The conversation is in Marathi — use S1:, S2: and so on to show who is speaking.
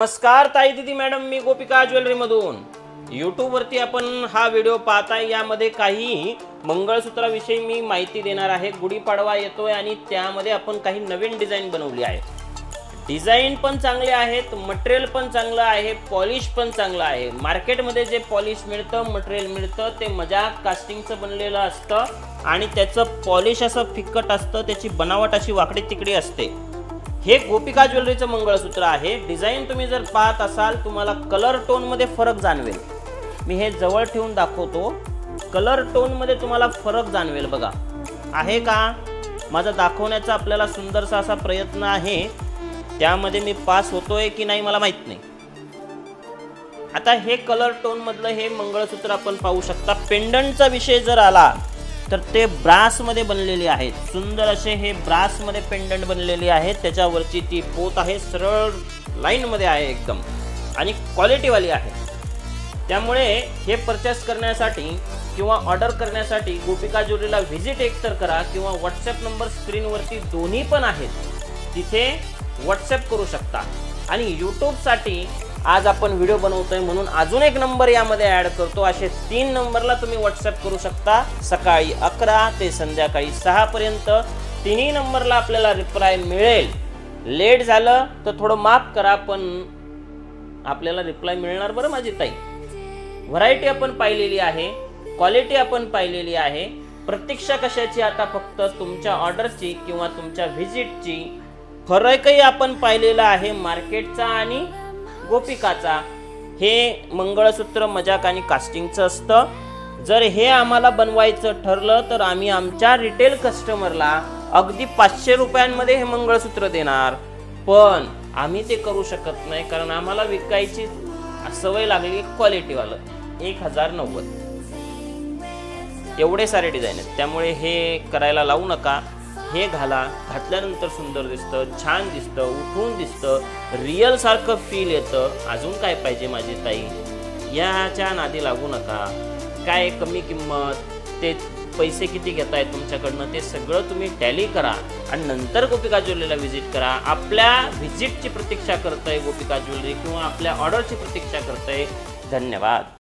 S1: नमस्कार ताई दीदी मॅडम, मी गोपिका ज्वेलरी मधून यूट्यूब वरती आपण हा व्हिडिओ पाहताय। यामध्ये काही मंगळसूत्राविषयी मी माहिती देणार आहे। गुढीपाडवा येतोय आणि त्यामध्ये आपण काही नवीन डिझाइन बनवली आहे। डिझाइन पण चांगले आहेत, मटेरियल पण चांगलं आहे, पॉलिश पण चांगलं आहे। मार्केटमध्ये जे पॉलिश मिळतं, मटेरियल मिळतं ते मजाक कास्टिंगचं बनलेलं असतं आणि त्याचं पॉलिश असं फिक्कट असतं, त्याची बनावट अशी वाकडी तिकडी असते। हे गोपिका ज्वेलरीचं मंगळसूत्र आहे। डिझाइन तुम्ही जर पाहत असाल तुम्हाला कलर टोन मध्ये फरक जाणवेल। मी हे जवळ ठेवून दाखवतो, कलर टोन मध्ये तुम्हाला फरक जाणवेल। बघा आहे का, माझा दाखवण्याचा आपल्याला सुंदरसा असा प्रयत्न आहे। त्यामध्ये मी पास होतोय की नाही मला माहित नाही। आता हे कलर टोन मधलं हे मंगळसूत्र आपण पाहू शकता। पेंडंटचा विषय जर आला तर ते ब्रास मध्ये बनलेले आहेत। सुंदर असे हे ब्रास मध्ये पेंडंट बनलेले आहेत। त्याच्यावरची ती पोत आहे, सरळ लाईन मध्ये आहे एकदम आणि क्वालिटी वाली आहे। त्यामुळे हे परचेस करण्यासाठी किंवा ऑर्डर करण्यासाठी गोपिका ज्वेलरीला व्हिजिट एकतर करा किंवा व्हॉट्सॲप नंबर स्क्रीन वरती दोन्ही पण आहेत, तिथे व्हॉट्सॲप करू शकता। आणि यूट्यूब साठी आज आपण व्हिडिओ बनवतोय म्हणून अजून एक नंबर यामध्ये ऍड करतो। असे 3 नंबरला तुम्ही व्हॉट्सॲप करू शकता। सकाळी 11 ते संध्याकाळी 6 पर्यंत तिन्ही नंबरला आपल्याला रिप्लाय मिळेल। लेट झालं तर थोडं माफ करा, पण आपल्याला रिप्लाय मिळणार बरं माझी ताई। व्हरायटी आपण पाहिलेली आहे, क्वालिटी आपण पाहिलेली आहे। प्रतीक्षा कशाची, आता फक्त तुमच्या ऑर्डरची किंवा तुमच्या व्हिजिटची फरकही आपण पाहिलेला आहे मार्केटचा आणि गोपिकाचा। हे मंगळसूत्र मजाक आणि कास्टिंगचं असतं। जर हे आम्हाला बनवायचं ठरलं तर आम्ही आमच्या रिटेल कस्टमरला अगदी 500 रुपयांमध्ये हे मंगळसूत्र देणार, पण आम्ही ते करू शकत नाही कारण आम्हाला विकायची सवय लागली क्वालिटीवालं। 1090 एवढे सारे डिझाईन आहेत, त्यामुळे हे करायला लावू नका। हे घाला, घातल्यानंतर सुंदर दिसतं, छान दिसतं, उठून दिसतं, रिअल सारखं फील येतं। अजून काय पाहिजे माझी ताई, याच्या नादी लागू नका। काय कमी किंमत, ते पैसे किती घेताय तुमच्याकडनं ते सगळं तुम्ही टॅली करा आणि नंतर गोपिका ज्वेलरीला व्हिजिट करा। आपल्या व्हिजिटची प्रतीक्षा करतंय गोपिका ज्वेलरी किंवा आपल्या ऑर्डरची प्रतीक्षा करतंय। धन्यवाद।